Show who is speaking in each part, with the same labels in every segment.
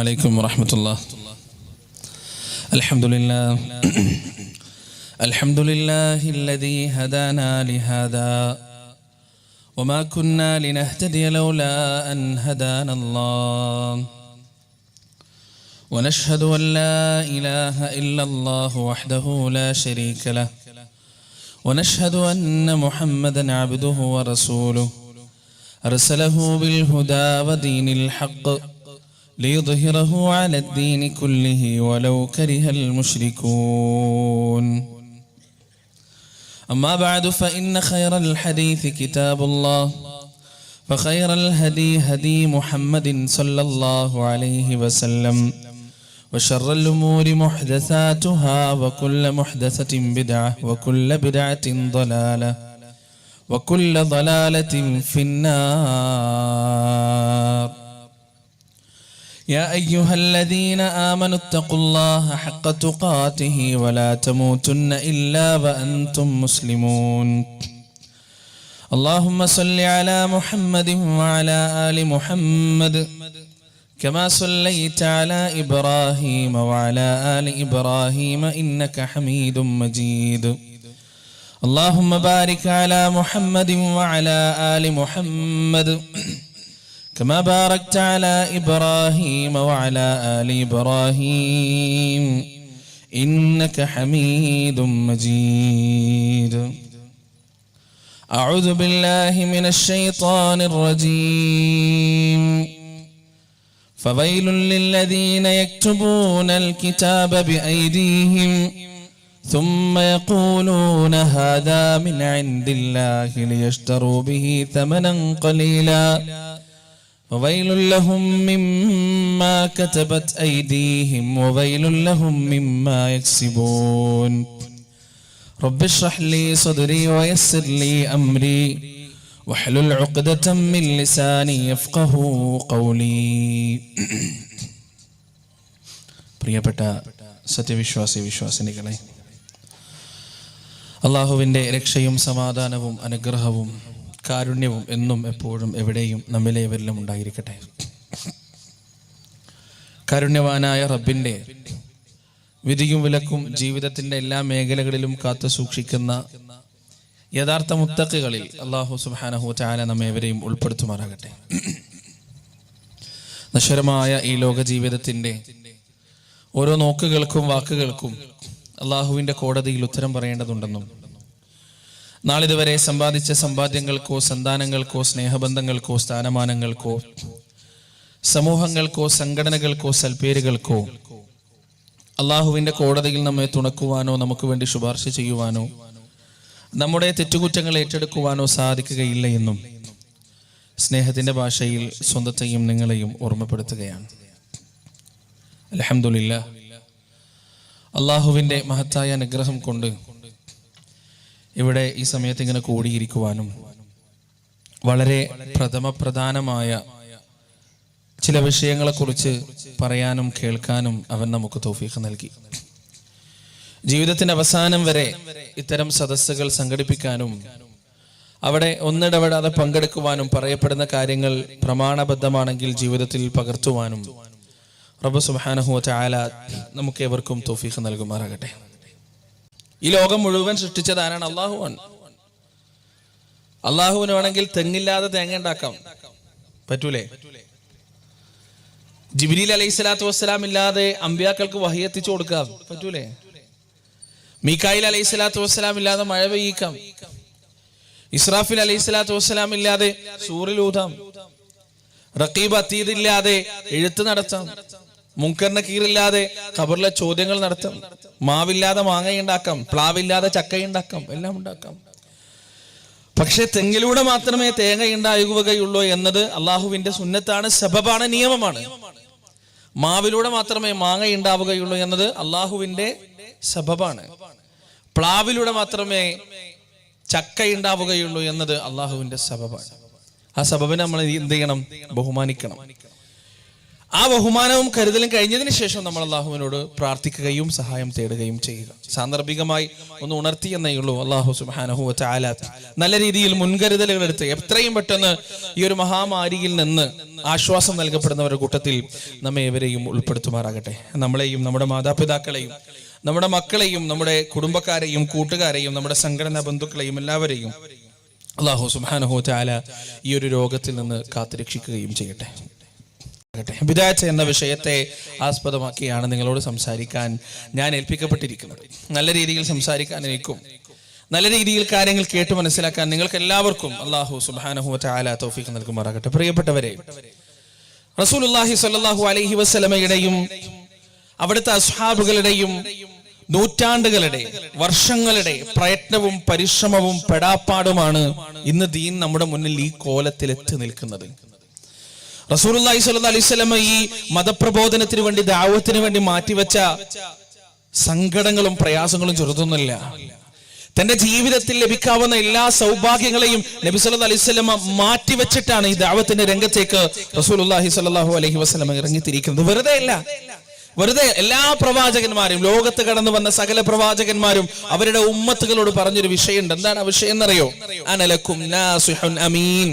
Speaker 1: عليكم ورحمة الله. الحمد لله الحمد لله الذي هدانا لهذا وما كنا لنهتدي لولا أن هدانا الله ونشهد أن لا إله إلا الله وحده لا شريك له ونشهد أن محمدا عبده ورسوله أرسله بالهدى ودين الحق ليظهره على الدين كله ولو كره المشركون. أما بعد فإن خير الحديث كتاب الله فخير الهدي هدي محمد صلى الله عليه وسلم وشر الأمور محدثاتها وكل محدثة بدعة وكل بدعة ضلالة وكل ضلالة في النار. يا أيها الذين آمنوا اتقوا الله حق تقاته ولا تموتن إلا وأنتم مسلمون. اللهم صل على محمد وعلى آل محمد كما صليت على إبراهيم وعلى آل إبراهيم إنك حميد مجيد. اللهم بارك على محمد وعلى آل محمد كما باركت على إبراهيم وعلى آل إبراهيم إنك حميد مجيد. أعوذ بالله من الشيطان الرجيم. فويل للذين يكتبون الكتاب بأيديهم ثم يقولون هذا من عند الله ليشتروا به ثمنا قليلا وويل لهم مما كتبت أيديهم وويل لهم مما يكسبون. رب اشرح لي صدري ويسر لي أمري واحلل عقدة من لساني يفقهوا قولي. പ്രിയപ്പെട്ട വിശ്വാസിനികളെ, അള്ളാഹുവിൻ്റെ രക്ഷയും സമാധാനവും അനുഗ്രഹവും കാരുണ്യവും എന്നും എപ്പോഴും എവിടെയും നമ്മിലേവരിലും ഉണ്ടായിരിക്കട്ടെ. കാരുണ്യവാനായ റബ്ബിൻ്റെ വിധിയും വിലക്കും ജീവിതത്തിൻ്റെ എല്ലാ മേഖലകളിലും കാത്തു സൂക്ഷിക്കുന്ന യഥാർത്ഥ മുത്തഖികളിൽ അല്ലാഹു സുബ്ഹാനഹു വ തആല നമ്മേവരെയും ഉൾപ്പെടുത്തുമാറാകട്ടെ. നശ്വരമായ ഈ ലോക ജീവിതത്തിൻ്റെ ഓരോ നോക്കുകൾക്കും വാക്കുകൾക്കും അള്ളാഹുവിൻ്റെ കോടതിയിൽ ഉത്തരം പറയേണ്ടതുണ്ടെന്നും നാളിതുവരെ സമ്പാദിച്ച സമ്പാദ്യങ്ങൾക്കോ സന്താനങ്ങൾക്കോ സ്നേഹബന്ധങ്ങൾക്കോ സ്ഥാനമാനങ്ങൾക്കോ സമൂഹങ്ങൾക്കോ സംഘടനകൾക്കോ സൽപ്പേരുകൾക്കോ അള്ളാഹുവിൻ്റെ കോടതിയിൽ നമ്മെ തുണക്കുവാനോ നമുക്ക് വേണ്ടി ശുപാർശ ചെയ്യുവാനോ നമ്മുടെ തെറ്റുകുറ്റങ്ങൾ ഏറ്റെടുക്കുവാനോ സാധിക്കുകയില്ല എന്നും സ്നേഹത്തിൻ്റെ ഭാഷയിൽ സ്വന്തത്തെയും നിങ്ങളെയും ഓർമ്മപ്പെടുത്തുകയാണ്. അൽഹംദുലില്ലാഹ്, അള്ളാഹുവിൻ്റെ മഹത്തായ അനുഗ്രഹം കൊണ്ട് ഇവിടെ ഈ സമയത്ത് ഇങ്ങനെ കൂടിയിരിക്കുവാനും വളരെ പ്രധാനമായ ചില വിഷയങ്ങളെക്കുറിച്ച് പറയാനും കേൾക്കാനും അവൻ നമുക്ക് തൗഫീഖ് നൽകി. ജീവിതത്തിന്റെ അവസാനം വരെ ഇത്തരം സദസ്സുകൾ സംഘടിപ്പിക്കാനും അവിടെ ഒന്നിടപെടാതെ പങ്കെടുക്കുവാനും പറയപ്പെടുന്ന കാര്യങ്ങൾ പ്രമാണബദ്ധമാണെങ്കിൽ ജീവിതത്തിൽ പകർത്തുവാനും റബ്ബ് സുബ്ഹാനഹു വ തആല നമുക്ക് ഏവർക്കും തൗഫീഖ് നൽകുമാറാകട്ടെ. ഈ ലോകം മുഴുവൻ സൃഷ്ടിച്ചത് ആരാണ്? അള്ളാഹുവാണ്. അള്ളാഹുവിന് വേണമെങ്കിൽ തെങ്ങില്ലാതെ തേങ്ങ ഉണ്ടാക്കാം, പറ്റൂലേ? ജിബ്രീൽ അലൈഹിസ്സലാത്തു വസ്സലാം ഇല്ലാതെ അമ്പിയാക്കൾക്ക് വഹി എത്തിച്ചു കൊടുക്കാം, പറ്റൂലേ? മീകായിൽ അലൈഹിസ്സലാത്തു വസ്സലാം ഇല്ലാതെ മഴ പെയ്യിക്കാം. ഇസ്രാഫിൽ അലൈഹിസ്സലാത്തു വസ്സലാം ഇല്ലാതെ സൂറിൽ ഊതാം. റഖീബ് അതീദ് ഇല്ലാതെ എഴുത്ത് നടത്താം. മുൻകറിന് കീറില്ലാതെ ഖബറിലെ ചോദ്യങ്ങൾ നടത്താം. മാവില്ലാതെ മാങ്ങയുണ്ടാക്കാം, പ്ലാവില്ലാതെ ചക്കയുണ്ടാക്കാം, എല്ലാം ഉണ്ടാക്കാം. പക്ഷെ തെങ്ങിലൂടെ മാത്രമേ തേങ്ങ ഉണ്ടാകുകയുള്ളൂ എന്നത് അള്ളാഹുവിന്റെ സുന്നത്താണ്, സബബാണ്, നിയമമാണ്. മാവിലൂടെ മാത്രമേ മാങ്ങ ഉണ്ടാവുകയുള്ളൂ എന്നത് അള്ളാഹുവിന്റെ സബബാണ്. പ്ലാവിലൂടെ മാത്രമേ ചക്ക ഉണ്ടാവുകയുള്ളൂ എന്നത് അള്ളാഹുവിന്റെ സബബാണ്. ആ സബബിനെ നമ്മൾ എന്ത് ചെയ്യണം? ബഹുമാനിക്കണം. ആ ബഹുമാനവും കരുതലും കഴിഞ്ഞതിന് ശേഷം നമ്മൾ അള്ളാഹുവിനോട് പ്രാർത്ഥിക്കുകയും സഹായം തേടുകയും ചെയ്യുക. സാന്ദർഭികമായി ഒന്ന് ഉണർത്തി എന്നേ ഉള്ളൂ. അള്ളാഹു സുബ്ഹാനഹു വ തആല നല്ല രീതിയിൽ മുൻകരുതലുകൾ എടുത്ത് എത്രയും പെട്ടെന്ന് ഈ ഒരു മഹാമാരിയിൽ നിന്ന് ആശ്വാസം നൽകപ്പെടുന്നവരുടെ കൂട്ടത്തിൽ നമ്മെ ഏവരെയും ഉൾപ്പെടുത്തുമാറാകട്ടെ. നമ്മളെയും നമ്മുടെ മാതാപിതാക്കളെയും നമ്മുടെ മക്കളെയും നമ്മുടെ കുടുംബക്കാരെയും കൂട്ടുകാരെയും നമ്മുടെ സംഘടനാ ബന്ധുക്കളെയും എല്ലാവരെയും അള്ളാഹു സുബ്ഹാനഹു വ തആല ഈ ഒരു രോഗത്തിൽ നിന്ന് കാത്തുരക്ഷിക്കുകയും ചെയ്യട്ടെ. ബിദഅത്ത് എന്ന വിഷയത്തെ ആസ്പദമാക്കിയാണ് നിങ്ങളോട് സംസാരിക്കാൻ ഞാൻ ഏൽപ്പിക്കപ്പെട്ടിരിക്കുന്നത്. നല്ല രീതിയിൽ സംസാരിക്കാൻ എനിക്കും നല്ല രീതിയിൽ കാര്യങ്ങൾ കേട്ട് മനസ്സിലാക്കാൻ നിങ്ങൾക്ക് എല്ലാവർക്കും അല്ലാഹു സുബ്ഹാനഹു വ തആല തൗഫീഖ് നൽകുമാറാകട്ടെ. പ്രിയപ്പെട്ടവരെ, റസൂലുള്ളാഹി സ്വല്ലല്ലാഹു അലൈഹി വസല്ലമയുടെയും അവിടുത്തെ അസ്ഹാബുകളുടെയും നൂറ്റാണ്ടുകളുടെ വർഷങ്ങളുടെ പ്രയത്നവും പരിശ്രമവും പെടാപ്പാടുമാണ് ഇന്ന് ദീൻ നമ്മുടെ മുന്നിൽ ഈ കോലത്തിൽ എത്തി നിൽക്കുന്നത്. റസൂലുള്ളാഹി സ്വല്ലല്ലാഹു അലൈഹി വസല്ലം ഈ മതപ്രബോധനത്തിന് വേണ്ടി ദഅവത്തിന് വേണ്ടി മാറ്റിവെച്ച സങ്കടങ്ങളും പ്രയാസങ്ങളും ചെറുതൊന്നുമില്ല. തന്റെ ജീവിതത്തിൽ ലഭിക്കാവുന്ന എല്ലാ സൗഭാഗ്യങ്ങളെയും നബി സല്ലല്ലാഹു അലൈഹി വസല്ലം മാറ്റിവെച്ചിട്ടാണ് ഈ ദഅവത്തിന്റെ രംഗത്തേക്ക് റസൂലുള്ളാഹി സ്വല്ലല്ലാഹു അലൈഹി വസല്ലം ഇറങ്ങിത്തിരിക്കുന്നത്. വെറുതെ എല്ലാ പ്രവാചകന്മാരും, ലോകത്ത് കടന്നു വന്ന സകല പ്രവാചകന്മാരും അവരുടെ ഉമ്മത്തുകളോട് പറഞ്ഞൊരു വിഷയമുണ്ട്. എന്താണ് ആ വിഷയം എന്നറിയോ? അനലക്കും നാസിഹുൻ അമീൻ,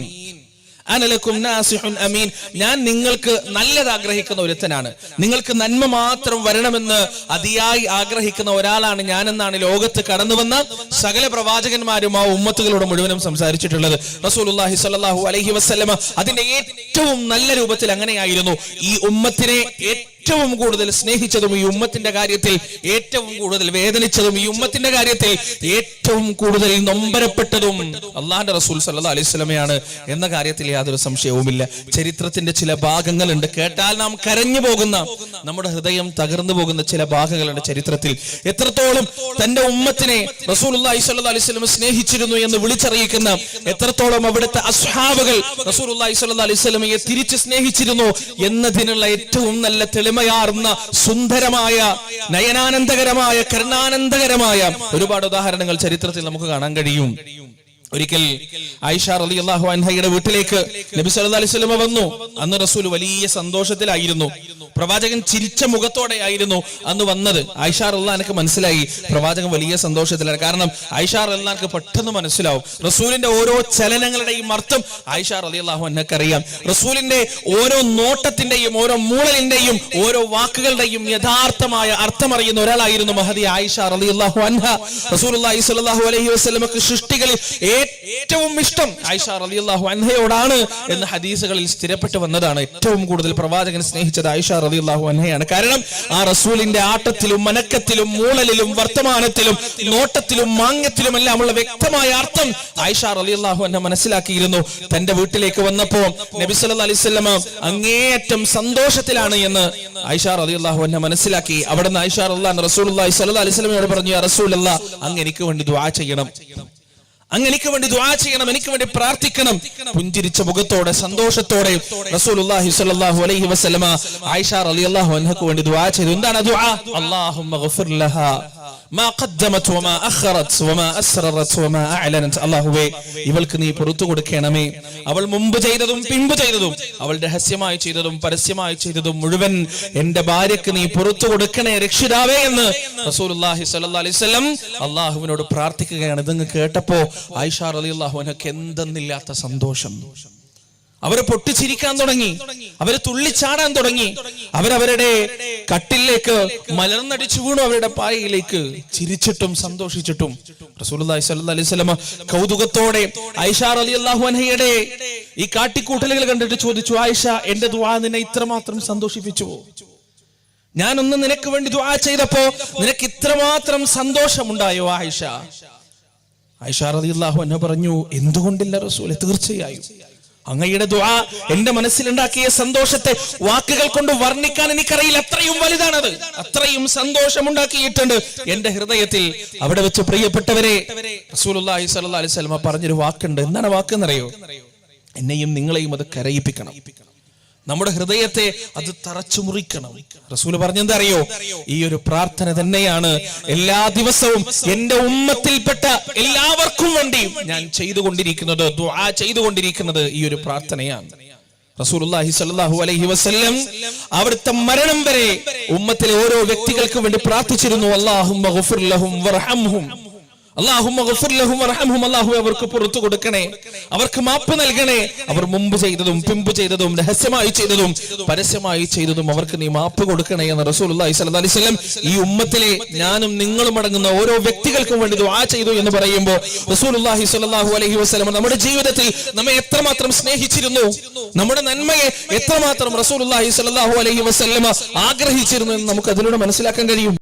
Speaker 1: അനലക്കും നാസിഹുൻ അമീൻ. ഞാൻ നിങ്ങൾക്ക് നല്ലത് ആഗ്രഹിക്കുന്ന ഒരുത്തനാണ്, നിങ്ങൾക്ക് നന്മ മാത്രം വരണമെന്ന് അതിയായി ആഗ്രഹിക്കുന്ന ഒരാളാണ് ഞാനെന്നാണ് ലോകത്ത് കടന്നു വന്ന സകല പ്രവാചകന്മാരും ആ ഉമ്മത്തുകളോട് മുഴുവനും സംസാരിച്ചിട്ടുള്ളത്. റസൂലുള്ളാഹി സ്വല്ലല്ലാഹു അലൈഹി വസല്ലമ അതിന്റെ ഏറ്റവും നല്ല രൂപത്തിൽ അങ്ങനെയായിരുന്നു. ഈ ഉമ്മത്തിനെ ഏറ്റവും കൂടുതൽ സ്നേഹിച്ചതും ഈ ഉമ്മത്തിന്റെ കാര്യത്തിൽ ഏറ്റവും കൂടുതൽ വേദനിച്ചതും ഈ ഉമ്മത്തിന്റെ കാര്യത്തിൽ ഏറ്റവും കൂടുതൽ നൊമ്പരപ്പെട്ടതും അള്ളാഹുവിന്റെ റസൂൽ സല്ലല്ലാഹു അലൈഹി വസല്ലമയാണ് എന്ന കാര്യത്തിൽ യാതൊരു സംശയവുമില്ല. ചരിത്രത്തിന്റെ ചില ഭാഗങ്ങളുണ്ട്, കേട്ടാൽ നാം കരഞ്ഞു പോകുന്ന, നമ്മുടെ ഹൃദയം തകർന്നു പോകുന്ന ചില ഭാഗങ്ങളുണ്ട് ചരിത്രത്തിൽ. എത്രത്തോളം തന്റെ ഉമ്മത്തിനെ റസൂലുള്ളാഹി സ്വല്ലല്ലാഹു അലൈഹി വസല്ലം സ്നേഹിച്ചിരുന്നു എന്ന് വിളിച്ചറിയിക്കുന്ന, എത്രത്തോളം അവിടുത്തെ അസ്ഹാബുകൾ റസൂലുള്ളാഹി സ്വല്ലല്ലാഹു അലൈഹി വസല്ലമയെ തിരിച്ച് സ്നേഹിച്ചിരുന്നു എന്നതിനുള്ള ഏറ്റവും നല്ല തെളിമയാർന്ന സുന്ദരമായ നയനാനന്ദകരമായ കരുണാനന്ദകരമായ ഒരുപാട് ഉദാഹരണങ്ങൾ ചരിത്രത്തിൽ നമുക്ക് കാണാൻ കഴിയും. ഒരിക്കൽ ആയിഷ റളിയല്ലാഹു അൻഹയുടെ വീട്ടിലേക്ക് നബി സല്ലല്ലാഹു അലൈഹി വസല്ലം വന്നു. അന്ന് റസൂൽ വലിയ സന്തോഷത്തിലായിരുന്നു. പ്രവാചകൻ ചിരിച്ച മുഖത്തോടെ ആയിരുന്നു അന്ന് വന്നത്. ആയിഷ റളിയല്ലാഹു അൻഹക്ക് മനസ്സിലായി പ്രവാചകൻ വലിയ സന്തോഷത്തിലാണ്. കാരണം ആയിഷ റളിയല്ലാഹു അൻഹക്ക് പെട്ടെന്ന് മനസ്സിലാവും റസൂലിന്റെ ഓരോ ചലനങ്ങളുടെയും അർത്ഥം ആയിഷ റളിയല്ലാഹു അൻഹക്ക് അറിയാം. റസൂലിന്റെ ഓരോ നോട്ടത്തിന്റെയും ഓരോ മൂളലിന്റെയും ഓരോ വാക്കുകളുടെയും യഥാർത്ഥമായ അർത്ഥം അറിയുന്ന ഒരാളായിരുന്നു മഹദി ആയിഷ റളിയല്ലാഹു അൻഹ. റസൂലുള്ളാഹി സ്വല്ലല്ലാഹു അലൈഹി വസല്ലമക്ക് സൃഷ്ടികളിൽ ഏറ്റവും ഇഷ്ടം ആയിഷ റളിയല്ലാഹു അൻഹയോടാണ് എന്ന് ഹദീസുകളിൽ സ്ഥിരപ്പെട്ടു വന്നതാണ്. ഏറ്റവും കൂടുതൽ പ്രവാചകൻ സ്നേഹിച്ചത് ആയിഷ റളിയല്ലാഹു അൻഹയാണ്. കാരണം ആ റസൂലിന്റെ ആട്ടത്തിലും മനക്കത്തിലും മൂളലിലും വർത്തമാനത്തിലും നോട്ടത്തിലും മാംഗ്യത്തിലും എല്ലാം ഉള്ള വ്യക്തമായ അർത്ഥം ആയിഷ റളിയല്ലാഹു അൻഹ മനസ്സിലാക്കിയിരുന്നു. തന്റെ വീട്ടിലേക്ക് വന്നപ്പോ നബി സല്ലല്ലാഹു അലൈഹി വസല്ലം അങ്ങേയറ്റം സന്തോഷത്തിലാണ് എന്ന് ആയിഷ റളിയല്ലാഹു അൻഹ മനസ്സിലാക്കി. അവിടുന്ന് ആയിഷ റളിയല്ലാഹു അൻഹ റസൂലുള്ളാഹി സ്വല്ലല്ലാഹു അലൈഹി വസല്ലമയോട് പറഞ്ഞു, യാ റസൂലല്ലാഹ്, അങ്ങ് എനിക്ക് വേണ്ടി ദുആ ചെയ്യണം, അങ്ങ് എനിക്ക് വേണ്ടി ദുആ ചെയ്യണം, എനിക്ക് വേണ്ടി പ്രാർത്ഥിക്കണം. പുഞ്ചിരിച്ച മുഖത്തോടെ സന്തോഷത്തോടെ റസൂലുള്ളാഹി സ്വല്ലല്ലാഹു അലൈഹി വസല്ലമ ആയിഷ റളിയല്ലാഹു അൻഹക്ക് വേണ്ടി ദുആ ചെയ്തു. എന്താണ് ദുആ? അല്ലാഹുമ്മ ഗഫിർ ലഹാ മാ ഖദ്ദമത് വമാ അഖറത് വമാ അസ്ററത് വമാ അഅലനത്. അല്ലാഹുവേ, ഇവൾക്ക് നീ പുറത്തു കൊടുക്കണമേ. അവൾ മുമ്പ് ചെയ്തതും പിമ്പ് ചെയ്തതും, അവൾ രഹസ്യമായി ചെയ്തതും പരസ്യമായി ചെയ്തതും മുഴുവൻ എന്റെ ഭാര്യക്ക് നീ പുറത്തു കൊടുക്കണേ രക്ഷിതാവേ എന്ന് റസൂലുള്ളാഹി സ്വല്ലല്ലാഹു അലൈഹി വസല്ലം അല്ലാഹുവിനോട് പ്രാർത്ഥിക്കുകയാണ്. ഇതങ്ങ് കേട്ടപ്പോ ആയിഷ റളിയല്ലാഹു അൻഹക്ക് എന്തെന്നില്ലാത്ത സന്തോഷം. അവര് പൊട്ടിച്ചിരിക്കാൻ തുടങ്ങി, അവര് തുള്ളിച്ചാടാൻ തുടങ്ങി, അവരവരുടെ കട്ടിലേക്ക് മലർന്നടിച്ചു വീണു, അവരുടെ പായയിലേക്ക് ചിരിച്ചിട്ടും സന്തോഷിച്ചിട്ടും. റസൂലുള്ളാഹി സ്വല്ലല്ലാഹു അലൈഹി വസല്ലം കൗതുകത്തോടെ ആയിഷ റളിയല്ലാഹു അൻഹയുടെ ഈ കാട്ടിക്കൂട്ടലുകൾ കണ്ടിട്ട് ചോദിച്ചു, ആയിഷ, എന്റെ ദുആ നിന്നെ ഇത്രമാത്രം സന്തോഷിപ്പിച്ചുവോ? ഞാനൊന്ന് നിനക്ക് വേണ്ടി ദുആ ചെയ്തപ്പോ നിനക്ക് ഇത്രമാത്രം സന്തോഷമുണ്ടായോ ആയിഷ? ആയിഷ റളിയല്ലാഹു അൻഹ പറഞ്ഞു, എന്തുകൊണ്ടില്ല റസൂലേ, തീർച്ചയായും അങ്ങയുടെ ദുആ എന്റെ മനസ്സിലുണ്ടാക്കിയ സന്തോഷത്തെ വാക്കുകൾ കൊണ്ട് വർണ്ണിക്കാൻ എനിക്കറിയില്ല. അത്രയും വലുതാണത്, അത്രയും സന്തോഷമുണ്ടാക്കിയിട്ടുണ്ട് എന്റെ ഹൃദയത്തിൽ. അവിടെ വെച്ച് പ്രിയപ്പെട്ടവരെ, റസൂലുള്ളാഹി സ്വല്ലല്ലാഹു അലൈഹി വസല്ലം പറഞ്ഞൊരു വാക്കുണ്ട്. എന്താണ് വാക്കെന്നറിയോ? എന്നെയും നിങ്ങളെയും അത് കരയിപ്പിക്കണം, നമ്മുടെ ഹൃദയത്തെ അത് തറച്ചു മുറിക്കണം. റസൂല് പറഞ്ഞെന്താ അറിയോ? ഈ ഒരു പ്രാർത്ഥന തന്നെയാണ് എല്ലാ ദിവസവും എന്റെ ഉമ്മത്തിൽപ്പെട്ട എല്ലാവർക്കും വേണ്ടി ഞാൻ ചെയ്തുകൊണ്ടിരിക്കുന്നത്, ദുആ ചെയ്തുകൊണ്ടിരിക്കുന്നത് ഈ ഒരു പ്രാർത്ഥനയാണ്. റസൂലുള്ളാഹി സ്വല്ലല്ലാഹു അലൈഹി വസല്ലം അവിടുത്തെ മരണം വരെ ഉമ്മത്തിലെ ഓരോ വ്യക്തികൾക്കും വേണ്ടി പ്രാർത്ഥിച്ചിരുന്നു. അല്ലാഹുമ്മ ഗഫിർ ലഹും വർഹംഹും, അല്ലാഹുമ്മ ഗഫിർ ലഹും വർഹംഹും, അല്ലാഹു അവർക്ക് പുറത്തു കൊടുക്കണേ, അവർക്ക് മാപ്പ് നൽകണേ. അവർ മുമ്പ് ചെയ്തതും പിമ്പ് ചെയ്തതും രഹസ്യമായി ചെയ്തതും പരസ്യമായി ചെയ്തതും അവർക്ക് നീ മാപ്പ് കൊടുക്കണേ എന്ന് റസൂലുള്ളാഹി സ്വല്ലല്ലാഹു അലൈഹി വസല്ലം ഈ ഉമ്മത്തിലെ ഞാനും നിങ്ങളും അടങ്ങുന്ന ഓരോ വ്യക്തികൾക്കും വേണ്ടി ദുആ ചെയ്തു എന്ന് പറയുമ്പോൾ റസൂലുള്ളാഹി സ്വല്ലല്ലാഹു അലൈഹി വസല്ലം നമ്മുടെ ജീവിതത്തിൽ നമ്മെ എത്രമാത്രം സ്നേഹിച്ചിരുന്നു, നമ്മുടെ നന്മയെ എത്രമാത്രം റസൂലുള്ളാഹി സ്വല്ലല്ലാഹു അലൈഹി വസല്ലം ആഗ്രഹിച്ചിരുന്നു എന്ന് നമുക്ക് അതിലൂടെ മനസ്സിലാക്കാൻ കഴിയും.